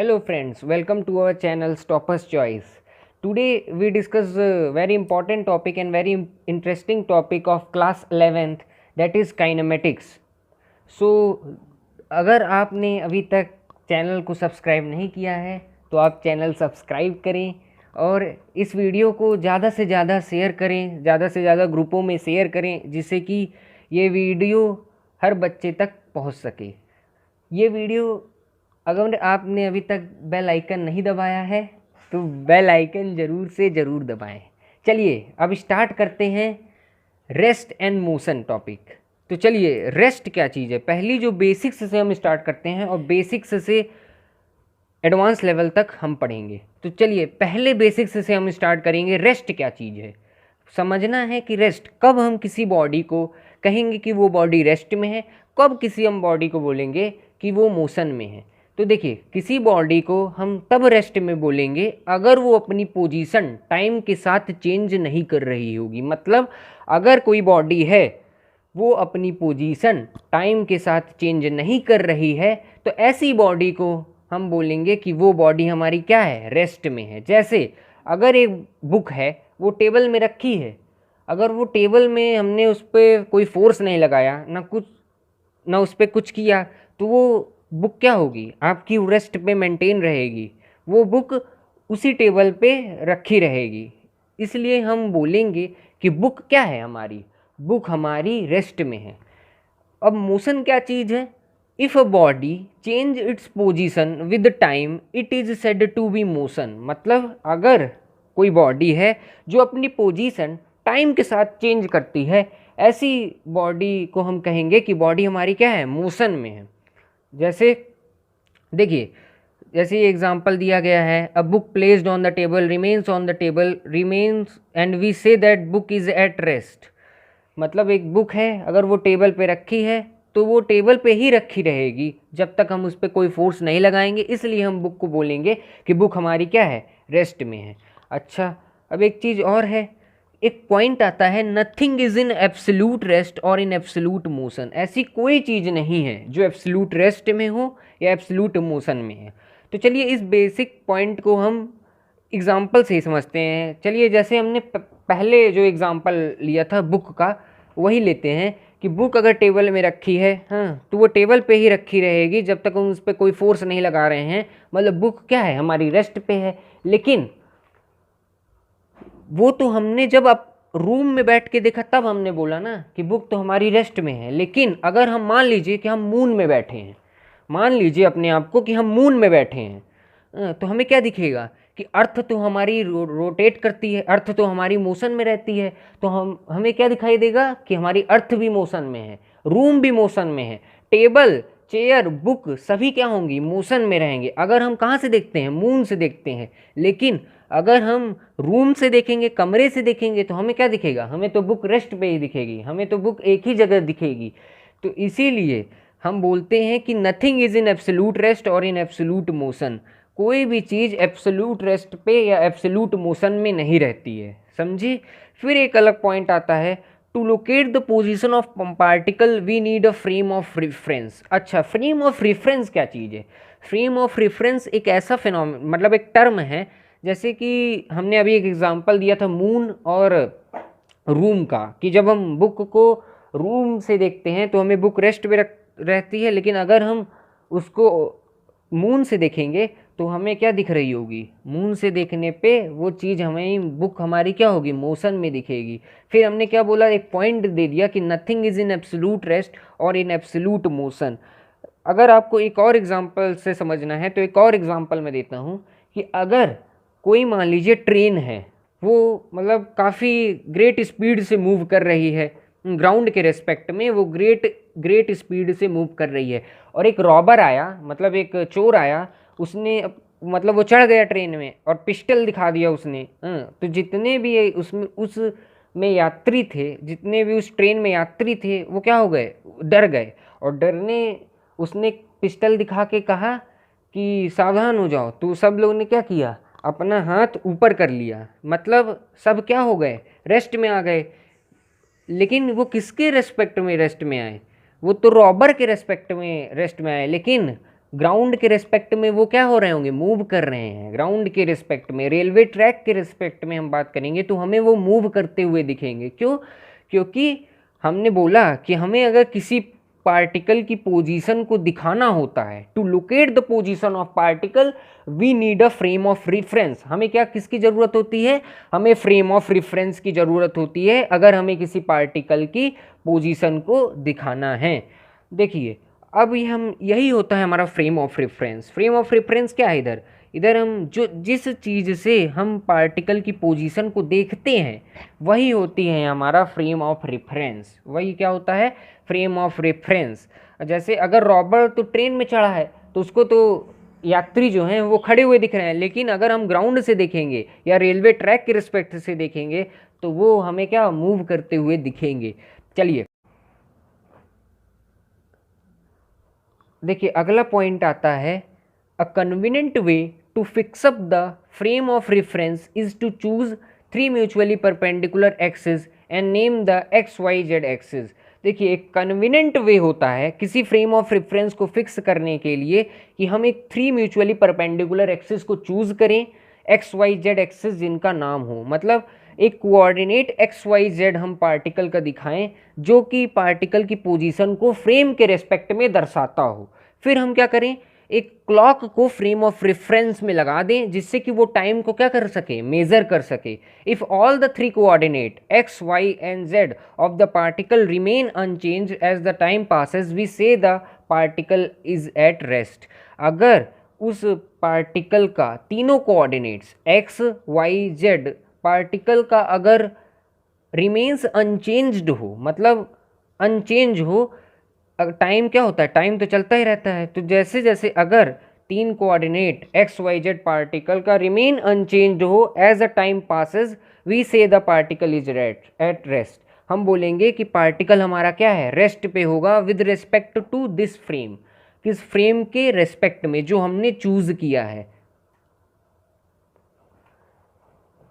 Hello friends, welcome to our channel Stopper's Choice. Today we discuss a very important topic and very interesting topic of class 11th, that is kinematics. So अगर आपने अभी तक channel को subscribe नहीं किया है तो आप चैनल सब्सक्राइब करें और इस वीडियो को ज़्यादा से ज़्यादा शेयर करें, ज़्यादा से ज़्यादा ग्रुपों में शेयर करें जिससे कि ये वीडियो हर बच्चे तक पहुंच सके। ये वीडियो अगर आपने अभी तक बेल आइकन नहीं दबाया है तो बेल आइकन ज़रूर से ज़रूर दबाएं। चलिए अब स्टार्ट करते हैं रेस्ट एंड मोशन टॉपिक। तो चलिए रेस्ट क्या चीज़ है, पहली जो बेसिक्स से हम स्टार्ट करते हैं और बेसिक्स से एडवांस लेवल तक हम पढ़ेंगे। तो चलिए पहले बेसिक्स से हम स्टार्ट करेंगे। रेस्ट क्या चीज़ है, समझना है कि रेस्ट कब हम किसी बॉडी को कहेंगे कि वो बॉडी रेस्ट में है, कब किसी हम बॉडी को बोलेंगे कि वो मोशन में है। तो देखिए किसी बॉडी को हम तब रेस्ट में बोलेंगे अगर वो अपनी पोजीशन टाइम के साथ चेंज नहीं कर रही होगी। मतलब अगर कोई बॉडी है वो अपनी पोजीशन टाइम के साथ चेंज नहीं कर रही है तो ऐसी बॉडी को हम बोलेंगे कि वो बॉडी हमारी क्या है, रेस्ट में है। जैसे अगर एक बुक है वो टेबल में रखी है, अगर वो टेबल में हमने उस पर कोई फोर्स नहीं लगाया ना उस पर कुछ किया तो वो बुक क्या होगी, आपकी रेस्ट पे मेंटेन रहेगी, वो बुक उसी टेबल पे रखी रहेगी। इसलिए हम बोलेंगे कि बुक क्या है हमारी, बुक हमारी रेस्ट में है। अब मोशन क्या चीज़ है, if a body change its position with time it is said to be motion. मतलब अगर कोई बॉडी है जो अपनी पोजीशन टाइम के साथ चेंज करती है, ऐसी बॉडी को हम कहेंगे कि बॉडी हमारी क्या है, मोशन में है। जैसे देखिए जैसे एग्जांपल दिया गया है, a book placed on the table remains on the table remains and we say that book is at rest. मतलब एक बुक है अगर वो टेबल पे रखी है तो वो टेबल पे ही रखी रहेगी जब तक हम उस पर कोई फोर्स नहीं लगाएंगे, इसलिए हम बुक को बोलेंगे कि बुक हमारी क्या है, रेस्ट में है। अच्छा अब एक चीज़ और है, एक पॉइंट आता है nothing is in absolute rest और इन एब्सोल्यूट मोशन। ऐसी कोई चीज़ नहीं है जो एब्सोल्यूट रेस्ट में हो या एब्सोल्यूट मोशन में है। तो चलिए इस बेसिक पॉइंट को हम एग्जाम्पल से ही समझते हैं। चलिए जैसे हमने पहले जो एग्जाम्पल लिया था बुक का, वही लेते हैं कि बुक अगर टेबल में रखी है तो वो टेबल पे ही रखी रहेगी जब तक हम उस पर कोई फोर्स नहीं लगा रहे हैं। मतलब बुक क्या है, हमारी रेस्ट पे है। लेकिन वो तो हमने जब आप रूम में बैठ के देखा तब हमने बोला ना कि बुक तो हमारी रेस्ट में है। लेकिन अगर हम मान लीजिए कि हम मून में बैठे हैं, मान लीजिए अपने आप को कि हम मून में बैठे हैं, तो हमें क्या दिखेगा कि अर्थ तो हमारी रोटेट करती है, अर्थ तो हमारी मोशन में रहती है। तो हमें क्या दिखाई देगा कि हमारी अर्थ भी मोशन में है, रूम भी मोशन में है, टेबल चेयर बुक सभी क्या होंगी, मोशन में रहेंगे। अगर हम कहाँ से देखते हैं, मून से देखते हैं। लेकिन अगर हम रूम से देखेंगे, कमरे से देखेंगे, तो हमें क्या दिखेगा, हमें तो बुक रेस्ट पे ही दिखेगी, हमें तो बुक एक ही जगह दिखेगी। तो इसीलिए हम बोलते हैं कि nothing is in absolute rest और इन एब्सोल्यूट मोशन। कोई भी चीज़ एब्सोल्यूट रेस्ट पे या एब्सोल्यूट मोशन में नहीं रहती है, समझी। फिर एक अलग पॉइंट आता है, to locate the position of particle we need a frame of reference. अच्छा फ्रेम ऑफ रेफरेंस क्या चीज़ है, फ्रेम ऑफ रेफरेंस एक ऐसा फिनोमेना, मतलब एक टर्म है। जैसे कि हमने अभी एक एग्जांपल दिया था मून और रूम का, कि जब हम बुक को रूम से देखते हैं तो हमें बुक रेस्ट पे रहती है, लेकिन अगर हम उसको मून से देखेंगे तो हमें क्या दिख रही होगी, मून से देखने पे वो चीज़ हमें बुक हमारी क्या होगी, मोशन में दिखेगी। फिर हमने क्या बोला, एक पॉइंट दे दिया कि nothing is in absolute rest और इन एब्सोल्यूट मोशन। अगर आपको एक और एग्जांपल से समझना है तो एक और एग्जांपल मैं देता हूँ कि अगर कोई मान लीजिए ट्रेन है, वो मतलब काफ़ी ग्रेट स्पीड से मूव कर रही है, ग्राउंड के रेस्पेक्ट में वो ग्रेट स्पीड से मूव कर रही है, और एक रॉबर आया, मतलब एक चोर आया, उसने मतलब वो चढ़ गया ट्रेन में और पिस्टल दिखा दिया उसने। तो जितने भी उसमें यात्री थे, जितने भी उस ट्रेन में यात्री थे, वो क्या हो गए, डर गए। और डरने उसने पिस्टल दिखा के कहा कि सावधान हो जाओ। तो सब लोगों ने क्या किया, अपना हाथ ऊपर कर लिया, मतलब सब क्या हो गए, रेस्ट में आ गए। लेकिन वो किसके रेस्पेक्ट में रेस्ट में आए, वो तो रॉबर के रेस्पेक्ट में रेस्ट में आए। लेकिन ग्राउंड के रिस्पेक्ट में वो क्या हो रहे होंगे, मूव कर रहे हैं। ग्राउंड के रिस्पेक्ट में, रेलवे ट्रैक के रिस्पेक्ट में हम बात करेंगे तो हमें वो मूव करते हुए दिखेंगे। क्यों? क्योंकि हमने बोला कि हमें अगर किसी पार्टिकल की पोजीशन को दिखाना होता है, to locate the position of particle we need a frame of reference. हमें क्या, किसकी ज़रूरत होती है? हमें फ्रेम ऑफ रेफरेंस की ज़रूरत होती है अगर हमें किसी पार्टिकल की पोजीशन को दिखाना है। देखिए अब ये हम, यही होता है हमारा frame of reference. Frame of reference क्या है? इधर इधर हम जो जिस चीज़ से हम पार्टिकल की पोजीशन को देखते हैं वही होती है हमारा फ्रेम ऑफ रेफरेंस। वही क्या होता है? Frame of reference. जैसे अगर रॉबर्ट तो ट्रेन में चढ़ा है तो उसको तो यात्री जो हैं वो खड़े हुए दिख रहे हैं, लेकिन अगर हम ग्राउंड से देखेंगे या रेलवे ट्रैक के रिस्पेक्ट से देखेंगे तो वो हमें क्या, मूव करते हुए दिखेंगे। चलिए देखिए अगला पॉइंट आता है, a convenient way to fix up the frame of reference is to choose 3 mutually perpendicular axis and name the x Y z axis. देखिए एक कन्वीनियंट वे होता है किसी फ्रेम ऑफ रेफरेंस को फिक्स करने के लिए कि हम एक 3 म्यूचुअली परपेंडिकुलर एक्सिस को चूज करें, एक्स वाई जेड एक्सिस जिनका नाम हो। मतलब एक कोऑर्डिनेट एक्स वाई जेड हम पार्टिकल का दिखाएं जो कि पार्टिकल की पोजीशन को फ्रेम के रेस्पेक्ट में दर्शाता हो। फिर हम क्या करें, एक क्लॉक को फ्रेम ऑफ रेफरेंस में लगा दें जिससे कि वो टाइम को क्या कर सके, मेजर कर सके। If all the 3 coordinate x Y and Z of the particle remain unchange as the time passes we say the particle is at rest. अगर उस पार्टिकल का तीनों coordinates x Y Z particle का अगर remains unchanged हो, मतलब unchange हो, time क्या होता है, टाइम तो चलता ही रहता है। तो जैसे जैसे अगर 3 coordinate x Y Z particle का रिमेन अनचेंज्ड हो as a time passes we say the particle is at rest. हम बोलेंगे कि पार्टिकल हमारा क्या है, रेस्ट पे होगा with respect to this frame. किस फ्रेम के रेस्पेक्ट में, जो हमने चूज किया है।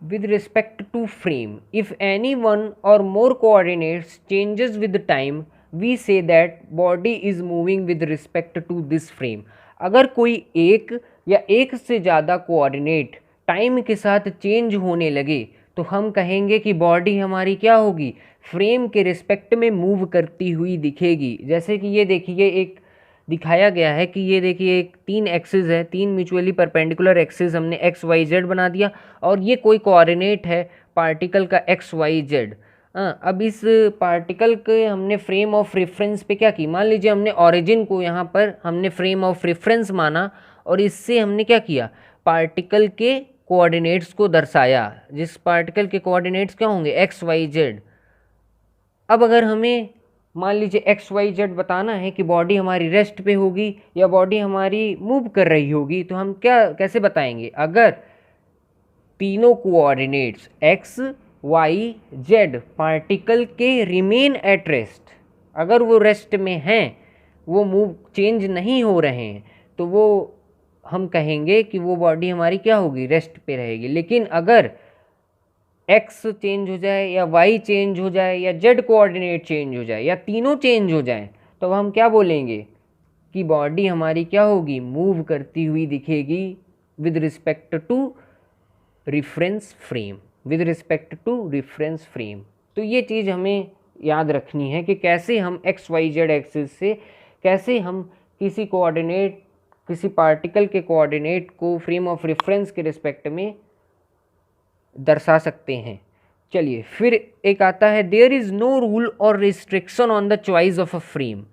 with respect to frame, if any one or more coordinates changes with time we say that body is moving with respect to this frame। अगर कोई एक या एक से ज़्यादा कोऑर्डिनेट टाइम के साथ चेंज होने लगे तो हम कहेंगे कि बॉडी हमारी क्या होगी, फ्रेम के रिस्पेक्ट में मूव करती हुई दिखेगी। जैसे कि ये देखिए एक दिखाया गया है कि ये देखिए एक 3 एक्सिस है, 3 म्यूचुअली परपेंडिकुलर एक्सिस हमने एक्स वाई जेड बना दिया और ये कोई कोऑर्डिनेट है पार्टिकल का एक्स वाई जेड। अब इस पार्टिकल के हमने फ्रेम ऑफ रेफरेंस पे क्या की, मान लीजिए हमने ओरिजिन को यहाँ पर हमने फ्रेम ऑफ रेफरेंस माना और इससे हमने क्या किया, पार्टिकल के कोऑर्डिनेट्स को दर्शाया, जिस पार्टिकल के कोऑर्डिनेट्स क्या होंगे, एक्स वाई जेड। अब अगर हमें मान लीजिए एक्स वाई जेड बताना है कि बॉडी हमारी रेस्ट पे होगी या बॉडी हमारी मूव कर रही होगी, तो हम क्या कैसे बताएंगे, अगर तीनों coordinates x Y Z particle के रिमेन एट रेस्ट, अगर वो रेस्ट में हैं, वो मूव चेंज नहीं हो रहे हैं, तो वो हम कहेंगे कि वो बॉडी हमारी क्या होगी, रेस्ट पे रहेगी। लेकिन अगर एक्स चेंज हो जाए या वाई चेंज हो जाए या जेड कोऑर्डिनेट चेंज हो जाए या तीनों चेंज हो जाए तो हम क्या बोलेंगे कि बॉडी हमारी क्या होगी, मूव करती हुई दिखेगी with respect to reference frame, with respect to reference frame. तो ये चीज़ हमें याद रखनी है कि कैसे हम एक्स वाई जेड एक्सिस से कैसे हम किसी कोऑर्डिनेट, किसी पार्टिकल के कोऑर्डिनेट को फ्रेम ऑफ रेफरेंस के रिस्पेक्ट में दर्शा सकते हैं। चलिए फिर एक आता है, देयर इज़ नो रूल और restriction on the choice of a frame.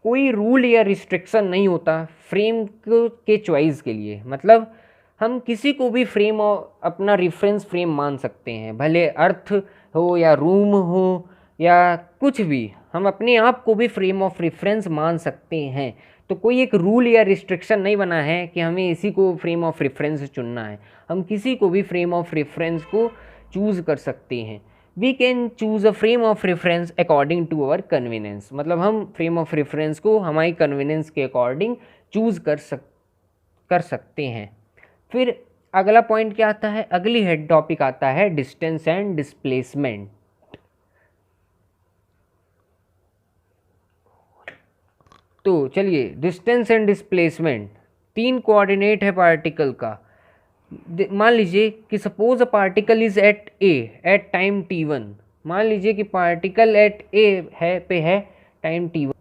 कोई रूल या रिस्ट्रिक्शन नहीं होता फ्रेम के चॉइस के लिए। मतलब हम किसी को भी फ्रेम अपना रेफरेंस फ्रेम मान सकते हैं, भले अर्थ हो या रूम हो या कुछ भी, हम अपने आप को भी फ्रेम ऑफ रेफरेंस मान सकते हैं। तो कोई एक रूल या रिस्ट्रिक्शन नहीं बना है कि हमें इसी को फ्रेम ऑफ रेफरेंस चुनना है, हम किसी को भी फ्रेम ऑफ रेफरेंस को चूज़ कर सकते हैं। We can choose a frame of reference according to our convenience. मतलब हम फ्रेम ऑफ रेफरेंस को हमारी कन्वीनियंस के अकॉर्डिंग चूज़ कर सकते हैं। फिर अगला पॉइंट क्या आता है, अगली हेड टॉपिक आता है डिस्टेंस एंड डिस्प्लेसमेंट। तो चलिए, डिस्टेंस एंड डिस्प्लेसमेंट, 3 कोऑर्डिनेट है पार्टिकल का। मान लीजिए कि suppose a particle is at A at time t1। मान लीजिए कि पार्टिकल एट ए है टाइम t1।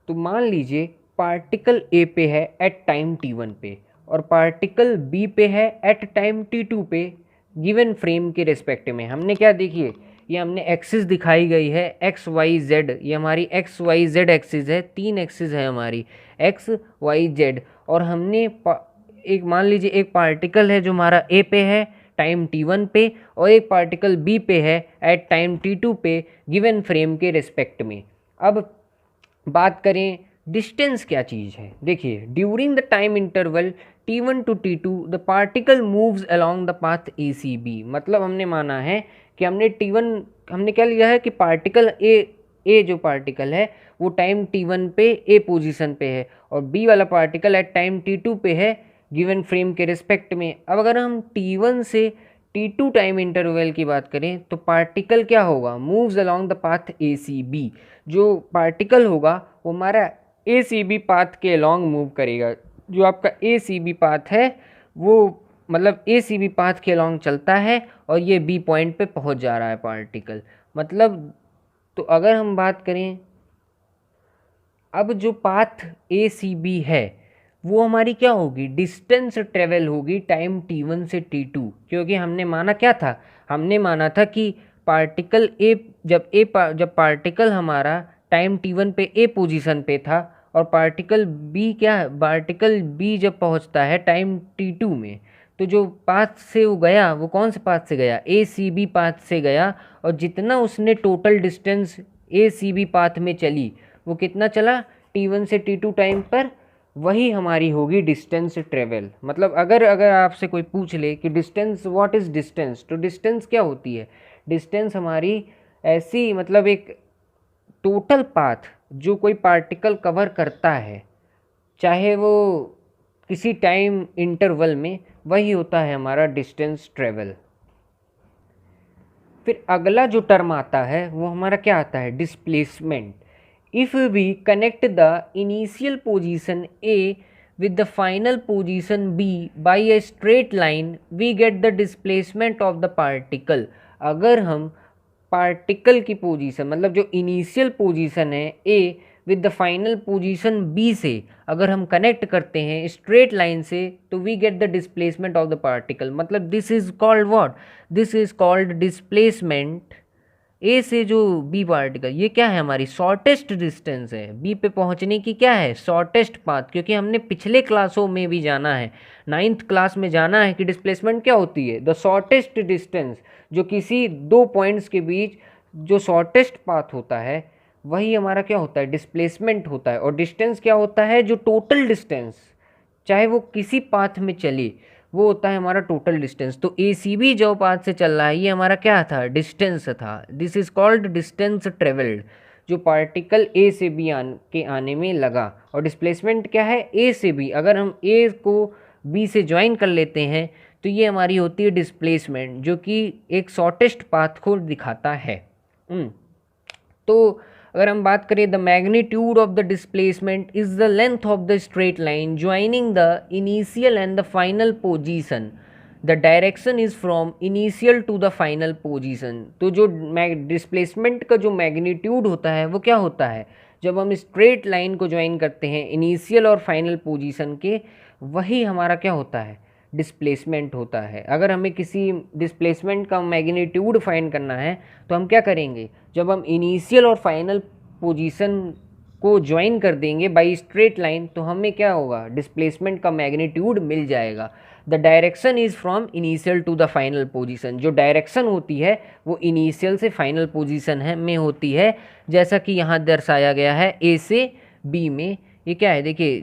तो मान लीजिए पार्टिकल ए पे है एट टाइम t1 पे, और पार्टिकल बी पे है एट टाइम t2 पे, गिवन फ्रेम के रेस्पेक्ट में। हमने क्या, देखिए ये हमने एक्सिस दिखाई गई है एक्स वाई जेड, ये हमारी एक्स वाई जेड एक्सिस है, 3 एक्सिस है हमारी एक्स वाई जेड। और हमने एक, मान लीजिए एक पार्टिकल है जो हमारा ए पे है टाइम t1 पे, और एक पार्टिकल बी पे है एट टाइम t2 पे, गिवन फ्रेम के रेस्पेक्ट में। अब बात करें डिस्टेंस क्या चीज़ है। देखिए, during the time interval t1 to t2 the particle moves along the path ACB। मतलब हमने माना है कि हमने हमने क्या लिया है कि पार्टिकल ए जो पार्टिकल है वो टाइम t1 पे ए पोजीशन पे है, और बी वाला पार्टिकल एट टाइम t2 पे है गिवन फ्रेम के रिस्पेक्ट में। अब अगर हम t1 से t2 टाइम इंटरवल की बात करें तो पार्टिकल क्या होगा, moves along the path ACB। जो पार्टिकल होगा वो हमारा ACB पाथ के अलोंग मूव करेगा। जो आपका ACB पाथ है वो मतलब ACB पाथ के अलोंग चलता है, और ये B पॉइंट पे पहुंच जा रहा है पार्टिकल। मतलब तो अगर हम बात करें, अब जो पाथ ACB है वो हमारी क्या होगी, डिस्टेंस ट्रेवल होगी टाइम t1 से t2। क्योंकि हमने माना क्या था, हमने माना था कि पार्टिकल जब पार्टिकल हमारा टाइम t1 पे ए पोजीशन पे था, और पार्टिकल बी जब पहुंचता है टाइम t2 में, तो जो पाथ से वो गया वो कौन से पाथ से गया, ACB पाथ से गया। और जितना उसने टोटल डिस्टेंस ACB पाथ में चली वो कितना चला t1 से t2 टाइम पर, वही हमारी होगी डिस्टेंस ट्रेवल। मतलब अगर आपसे कोई पूछ ले कि डिस्टेंस, व्हाट इज़ डिस्टेंस, तो डिस्टेंस क्या होती है, डिस्टेंस हमारी ऐसी मतलब एक टोटल पाथ जो कोई पार्टिकल कवर करता है चाहे वो किसी टाइम इंटरवल में, वही होता है हमारा डिस्टेंस ट्रेवल। फिर अगला जो टर्म आता है वो हमारा क्या आता है, displacement. If we connect the initial position A with the final position B by a straight line, we get the displacement of the particle। अगर हम पार्टिकल की पोजीशन मतलब जो इनिशियल पोजीशन है A with the final position B से अगर हम connect करते हैं स्ट्रेट लाइन से, तो we get the displacement of the particle. मतलब this is called what, this is called displacement. A से जो बी पार्टिकल, ये क्या है, हमारी शॉर्टेस्ट डिस्टेंस है बी पे पहुंचने की, क्या है, शॉर्टेस्ट पाथ। क्योंकि हमने पिछले क्लासों में भी जाना है, 9th क्लास में जाना है कि डिस्प्लेसमेंट क्या होती है, द शॉर्टेस्ट डिस्टेंस। जो किसी 2 पॉइंट्स के बीच जो शॉर्टेस्ट पाथ होता है वही हमारा क्या होता है, डिस्प्लेसमेंट होता है। और डिस्टेंस क्या होता है, जो टोटल डिस्टेंस चाहे वो किसी पाथ में चले वो होता है हमारा टोटल डिस्टेंस। तो ACB जो पाथ से चल रहा है ये हमारा क्या था, डिस्टेंस था। This is called distance travelled, जो पार्टिकल A से B के आने में लगा। और डिस्प्लेसमेंट क्या है, A से B। अगर हम A को B से ज्वाइन कर लेते हैं तो ये हमारी होती है डिस्प्लेसमेंट, जो कि एक शॉर्टेस्ट पाथ को दिखाता है। तो अगर हम बात करें, the magnitude of the displacement is the length of the straight line joining the initial and the final position. The direction is from initial to the final position. तो जो डिस्प्लेसमेंट का जो मैग्नीट्यूड होता है वो क्या होता है, जब हम स्ट्रेट लाइन को ज्वाइन करते हैं इनिशियल और फाइनल पोजीशन के, वही हमारा क्या होता है, डिस्प्लेसमेंट होता है। अगर हमें किसी डिस्प्लेसमेंट का मैग्नीट्यूड फाइंड करना है तो हम क्या करेंगे, जब हम इनिशियल और फाइनल पोजीशन को ज्वाइन कर देंगे बाय स्ट्रेट लाइन, तो हमें क्या होगा, डिस्प्लेसमेंट का मैग्नीट्यूड मिल जाएगा। The direction is from initial to the final position. जो डायरेक्शन होती है वो इनिशियल से फाइनल पोजीशन में होती है, जैसा कि यहाँ दर्शाया गया है A से B में। ये क्या है, देखिए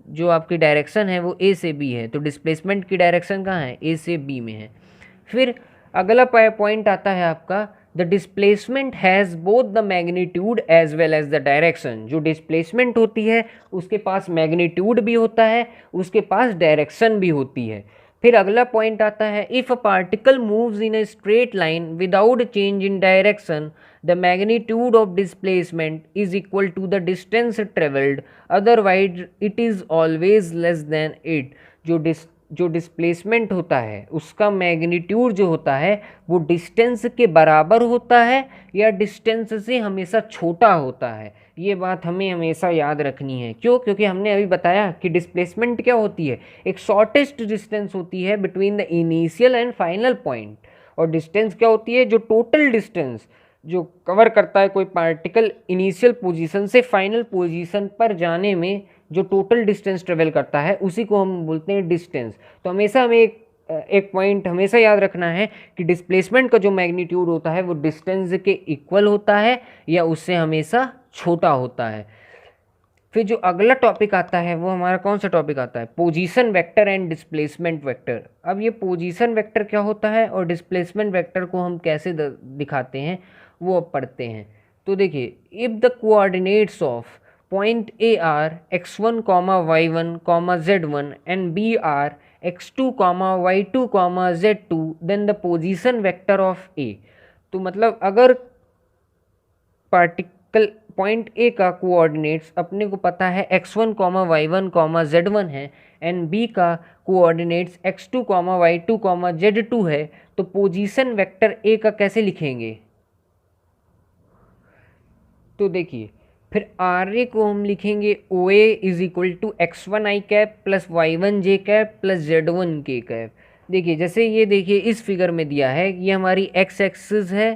जो आपकी डायरेक्शन है वो A से B है, तो डिस्प्लेसमेंट की डायरेक्शन कहाँ है, A से B में है। फिर अगला पॉइंट आता है आपका, the displacement has both the magnitude as well as the direction. जो डिस्प्लेसमेंट होती है उसके पास मैग्नीट्यूड भी होता है, उसके पास डायरेक्शन भी होती है। फिर अगला पॉइंट आता है, if a particle moves in a straight line without change in direction the magnitude of displacement is equal to the distance travelled, otherwise it is always less than it. जो displacement होता है उसका magnitude जो होता है वो distance के बराबर होता है या डिस्टेंस से हमेशा छोटा होता है। ये बात हमें हमेशा याद रखनी है। क्यों? क्योंकि हमने अभी बताया कि डिस्प्लेसमेंट क्या होती है, एक शॉर्टेस्ट डिस्टेंस होती है between the initial and final point, और डिस्टेंस क्या होती है, जो टोटल डिस्टेंस जो कवर करता है कोई पार्टिकल इनिशियल पोजीशन से फाइनल पोजीशन पर जाने में जो टोटल डिस्टेंस ट्रेवल करता है उसी को हम बोलते हैं डिस्टेंस। तो हमेशा हमें एक पॉइंट हमेशा याद रखना है कि डिस्प्लेसमेंट का जो मैग्नीट्यूड होता है वो डिस्टेंस के इक्वल होता है या उससे हमेशा छोटा होता है। फिर जो अगला टॉपिक आता है वो हमारा कौन सा टॉपिक आता है, position vector and displacement vector. अब ये पोजीशन वेक्टर क्या होता है और डिस्प्लेसमेंट वेक्टर को हम कैसे दिखाते हैं वो अब पढ़ते हैं। तो देखिए, if the coordinates of point A are x1, y1, z1 and B are x2, y2, z2 then the position vector of A. तो मतलब अगर पार्टिकल पॉइंट ए का कोऑर्डिनेट्स अपने को पता है x1, y1, z1 है एंड बी का कोऑर्डिनेट्स x2, y2, z2 है, तो पोजीशन वेक्टर ए का कैसे लिखेंगे। तो देखिए, फिर आर ए को हम लिखेंगे O A is equal to x1 i cap plus y1 j cap plus z1 k cap. देखिए, जैसे ये देखिए इस फिगर में दिया है, ये हमारी x एक्सिस है,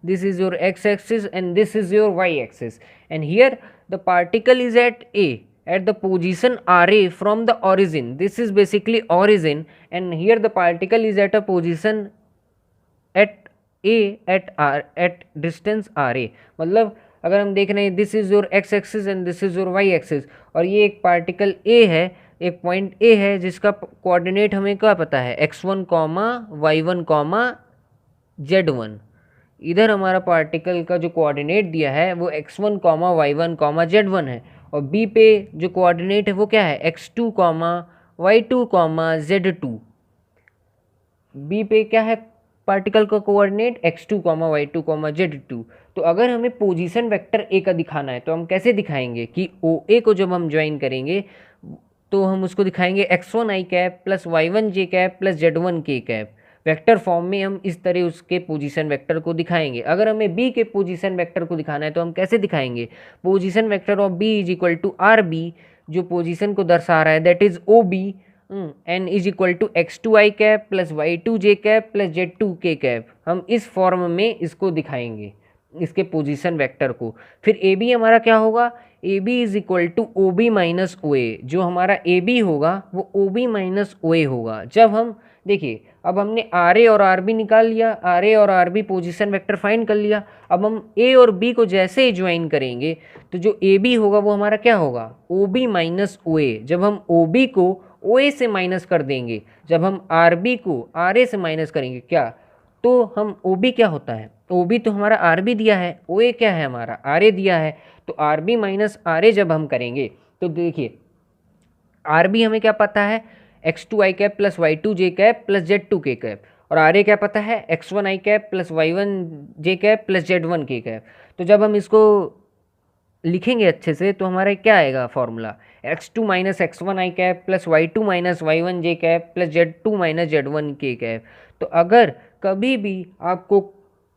this is your x axis and this is your y axis, and here the particle is at a at the position RA from the origin. This is basically origin, and here the particle is at a position at a at distance RA। मतलब अगर हम देख रहे हैं this is your x axis and this is your y axis, और ये एक particle a है, एक पॉइंट a है जिसका कोऑर्डिनेट हमें क्या पता है x1, y1, z1। इधर हमारा पार्टिकल का जो कोऑर्डिनेट दिया है वो x1, y1, z1 है, और b पे जो कोऑर्डिनेट है वो क्या है x2, y2, z2। b पे क्या है पार्टिकल का कोऑर्डिनेट x2, y2, z2। तो अगर हमें पोजीशन वेक्टर a का दिखाना है तो हम कैसे दिखाएंगे कि OA को जब हम ज्वाइन करेंगे तो हम उसको दिखाएंगे x1 i cap plus y1 j cap plus z1 k cap. Vector form में हम इस तरह उसके पोजीशन वेक्टर को दिखाएंगे। अगर हमें बी के पोजीशन वेक्टर को दिखाना है तो हम कैसे दिखाएंगे, position vector of B is equal to R B, जो पोजीशन को दर्शा रहा है that is O B, and is equal to x2 i cap plus y2 j cap plus z2 k cap. हम इस फॉर्म में इसको दिखाएंगे, इसके पोजीशन वेक्टर को। फिर ए बी हमारा क्या होगा, A B is equal to O B minus O A. जो हमारा ए बी होगा वो ओ बी माइनस ओ ए होगा। जब हम देखिए, अब हमने आर ए और आर बी निकाल लिया, आर ए और R B position vector find कर लिया। अब हम ए और बी को जैसे ही ज्वाइन करेंगे तो जो ए बी होगा वो हमारा क्या होगा, ओ बी माइनस ओ ए। जब हम ओ बी को ओ ए से माइनस कर देंगे, जब हम आर बी को आर ए से माइनस करेंगे क्या, तो हम ओ बी क्या होता है, ओ बी तो हमारा आर बी दिया है, ओ ए क्या है हमारा आर ए दिया है। तो R B minus R A जब हम करेंगे तो देखिए, आर बी हमें क्या पता है x2 i cap plus y2 j cap plus z2 k cap, और आर ए क्या पता है x1 i cap plus y1 j cap plus z1 k cap. तो जब हम इसको लिखेंगे अच्छे से तो हमारा क्या आएगा formula, x2 minus x1 i cap plus y2 minus y1 j cap plus z2 minus z1 k cap. तो अगर कभी भी आपको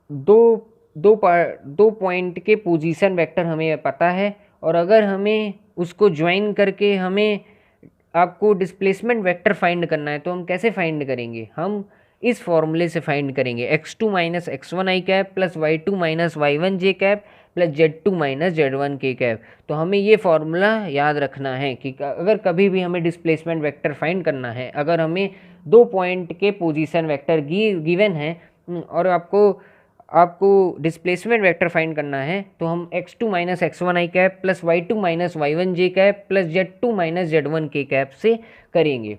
दो पॉइंट के पोजीशन वेक्टर हमें पता है और अगर हमें उसको ज्वाइन करके हमें आपको डिस्प्लेसमेंट वेक्टर फाइंड करना है तो हम कैसे फाइंड करेंगे, हम इस फॉर्मूले से फाइंड करेंगे x2 minus x1 i cap plus y2 minus y1 j cap plus z2 minus z1 k cap. तो हमें ये फॉर्मूला याद रखना है कि अगर कभी भी हमें डिस्प्लेसमेंट वेक्टर फाइंड करना है, अगर हमें दो पॉइंट के पोजीशन वेक्टर गिवन है और आपको डिस्प्लेसमेंट वेक्टर फाइंड करना है तो हम x2 minus x1 i cap plus y2 minus y1 j cap plus z2 minus z1 k cap से करेंगे।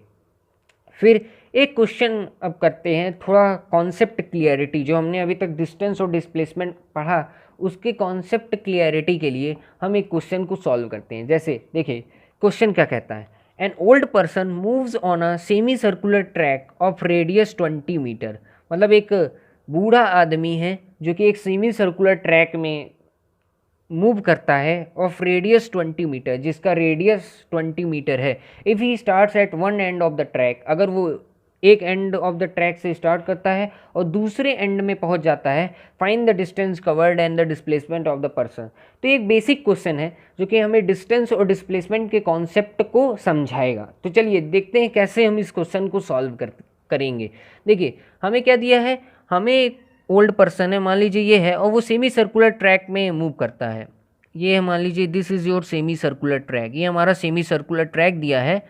फिर एक क्वेश्चन अब करते हैं, थोड़ा कॉन्सेप्ट क्लियरिटी, जो हमने अभी तक डिस्टेंस और डिस्प्लेसमेंट पढ़ा उसके कॉन्सेप्ट क्लियरिटी के लिए हम एक क्वेश्चन को सॉल्व करते हैं। जैसे देखिए क्वेश्चन क्या कहता है, an old person moves on a semi circular track of radius 20 metre. मतलब एक बूढ़ा आदमी है जो कि एक सेमी सर्कुलर ट्रैक में मूव करता है ऑफ रेडियस 20 मीटर, जिसका रेडियस 20 मीटर है। If he starts at one end of the track, अगर वो एक एंड ऑफ द ट्रैक से स्टार्ट करता है और दूसरे एंड में पहुंच जाता है, find the distance covered and the displacement of the person. तो एक बेसिक क्वेश्चन है जो कि हमें डिस्टेंस और डिस्प्लेसमेंट के कॉन्सेप्ट को समझाएगा। तो चलिए देखते हैं कैसे हम इस क्वेश्चन को सॉल्व करेंगे। देखिए हमें क्या दिया है, हमें एक ओल्ड पर्सन है, मान लीजिए ये है, और वो सेमी सर्कुलर ट्रैक में मूव करता है। ये है, मान लीजिए this is your semi circular track, ये हमारा सेमी सर्कुलर ट्रैक दिया है,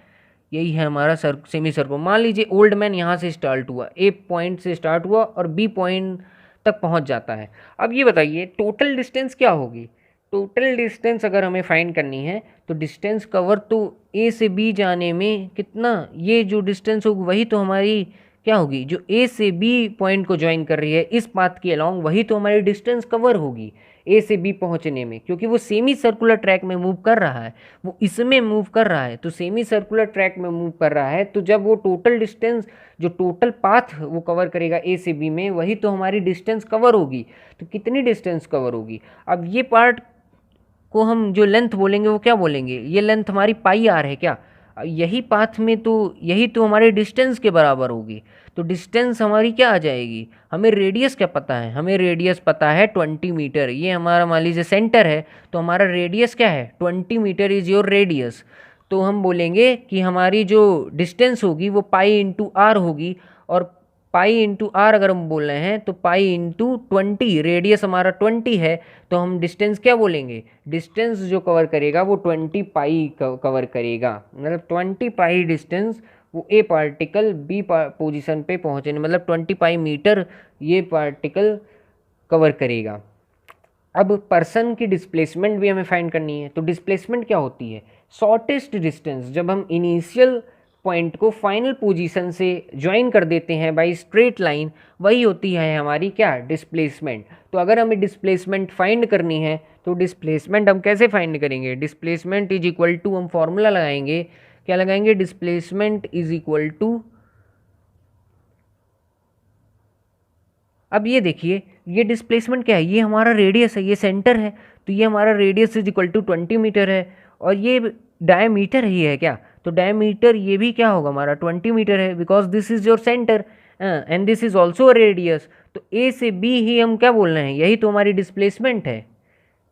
यही है हमारा सेमी सर्कुलर। मान लीजिए ओल्ड मैन यहाँ से स्टार्ट हुआ, ए पॉइंट से स्टार्ट हुआ और बी पॉइंट तक पहुँच जाता है। अब ये बताइए टोटल डिस्टेंस क्या होगी। टोटल डिस्टेंस अगर हमें फाइंड करनी है तो डिस्टेंस कवर तो ए से बी जाने में कितना, ये जो डिस्टेंस होगी वही तो हमारी क्या होगी, जो ए से बी पॉइंट को ज्वाइन कर रही है इस पाथ के अलॉन्ग, वही तो हमारी डिस्टेंस कवर होगी ए से बी पहुंचने में, क्योंकि वो सेमी सर्कुलर ट्रैक में मूव कर रहा है, वो इसमें मूव कर रहा है, तो सेमी सर्कुलर ट्रैक में मूव कर रहा है। तो जब वो टोटल डिस्टेंस, जो टोटल पाथ वो कवर करेगा ए से बी में, वही तो हमारी डिस्टेंस कवर होगी। तो कितनी डिस्टेंस कवर होगी, अब ये पार्ट को हम जो लेंथ बोलेंगे वो क्या बोलेंगे, ये लेंथ हमारी पाई आर है क्या, यही पाथ में तो यही तो हमारे डिस्टेंस के बराबर होगी। तो डिस्टेंस हमारी क्या आ जाएगी, हमें रेडियस क्या पता है, हमें रेडियस पता है 20 मीटर। ये हमारा मान लीजिए सेंटर है, तो हमारा रेडियस क्या है, 20 मीटर इज़ योर रेडियस। तो हम बोलेंगे कि हमारी जो डिस्टेंस होगी वो पाई इंटू आर होगी, और पाई इंटू आर अगर हम बोल रहे हैं तो पाई इंटू 20, रेडियस हमारा 20 है, तो हम डिस्टेंस क्या बोलेंगे, डिस्टेंस जो कवर करेगा वो 20 पाई कवर करेगा। मतलब 20 पाई डिस्टेंस वो ए पार्टिकल बी पोजीशन पे पहुँचने, मतलब 20 पाई मीटर ये पार्टिकल कवर करेगा। अब पर्सन की डिस्प्लेसमेंट भी हमें फाइंड करनी है। तो डिस्प्लेसमेंट क्या होती है, शॉर्टेस्ट डिस्टेंस, जब हम इनिशियल पॉइंट को फाइनल पोजीशन से ज्वाइन कर देते हैं बाय स्ट्रेट लाइन, वही होती है हमारी क्या, डिस्प्लेसमेंट। तो अगर हमें डिस्प्लेसमेंट फाइंड करनी है तो डिस्प्लेसमेंट हम कैसे फाइंड करेंगे, डिस्प्लेसमेंट इज इक्वल टू, हम फॉर्मूला लगाएंगे, क्या लगाएंगे, डिस्प्लेसमेंट इज इक्वल टू, अब ये देखिए ये डिस्प्लेसमेंट क्या है, ये हमारा रेडियस है, ये सेंटर है, तो ये हमारा radius is equal to 20 metre है, और ये डायमीटर ही है क्या, तो डायमीटर ये भी क्या होगा हमारा 20 मीटर है, because this is your centre and this is also radius. तो ए से बी ही हम क्या बोल रहे हैं, यही तो हमारी डिस्प्लेसमेंट है,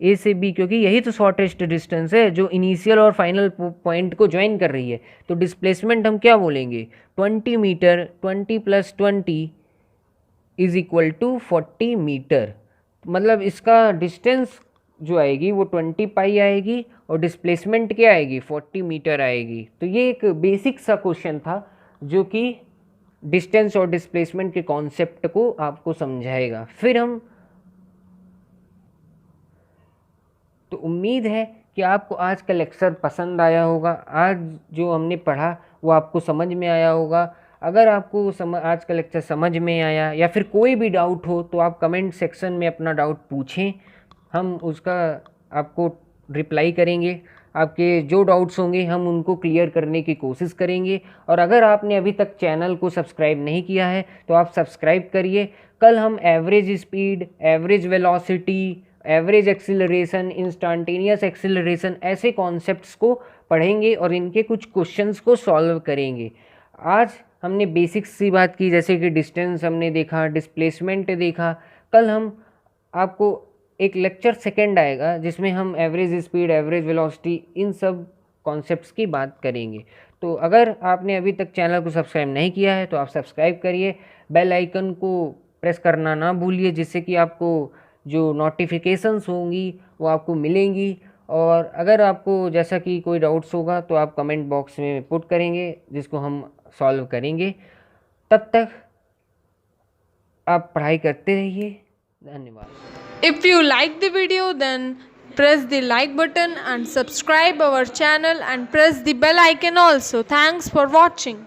ए से बी, क्योंकि यही तो शॉर्टेस्ट डिस्टेंस है जो इनिशियल और फाइनल पॉइंट को ज्वाइन कर रही है। तो डिस्प्लेसमेंट हम क्या बोलेंगे, 20 metre, 20 + 20 is equal to 40 metre. मतलब इसका डिस्टेंस जो आएगी वो 20 पाई आएगी और डिस्प्लेसमेंट क्या आएगी, 40 मीटर आएगी। तो ये एक बेसिक सा क्वेश्चन था जो कि डिस्टेंस और डिस्प्लेसमेंट के कॉन्सेप्ट को आपको समझाएगा। फिर हम, तो उम्मीद है कि आपको आज का लेक्चर पसंद आया होगा, आज जो हमने पढ़ा वो आपको समझ में आया होगा। अगर आपको आज का लेक्चर समझ में आया या फिर कोई भी डाउट हो तो आप कमेंट सेक्शन में अपना डाउट पूछें, हम उसका आपको रिप्लाई करेंगे। आपके जो डाउट्स होंगे हम उनको क्लियर करने की कोशिश करेंगे। और अगर आपने अभी तक चैनल को सब्सक्राइब नहीं किया है तो आप सब्सक्राइब करिए। कल हम average speed, average velocity, average acceleration, instantaneous acceleration, ऐसे कॉन्सेप्ट्स को पढ़ेंगे और इनके कुछ क्वेश्चंस को सॉल्व करेंगे। आज हमने बेसिक सी बात की, जैसे कि डिस्टेंस हमने देखा, डिस्प्लेसमेंट देखा। कल हम आपको एक लेक्चर सेकंड आएगा जिसमें हम एवरेज स्पीड, एवरेज वेलोसिटी, इन सब कॉन्सेप्ट्स की बात करेंगे। तो अगर आपने अभी तक चैनल को सब्सक्राइब नहीं किया है तो आप सब्सक्राइब करिए, बेल आइकन को प्रेस करना ना भूलिए, जिससे कि आपको जो नोटिफिकेशंस होंगी वो आपको मिलेंगी। और अगर आपको जैसा कि कोई डाउट्स होगा तो आप कमेंट बॉक्स में पुट करेंगे, जिसको हम सॉल्व करेंगे। तब तक आप पढ़ाई करते रहिए। धन्यवाद। If you like the video, then press the like button and subscribe our channel and press the bell icon also. Thanks for watching.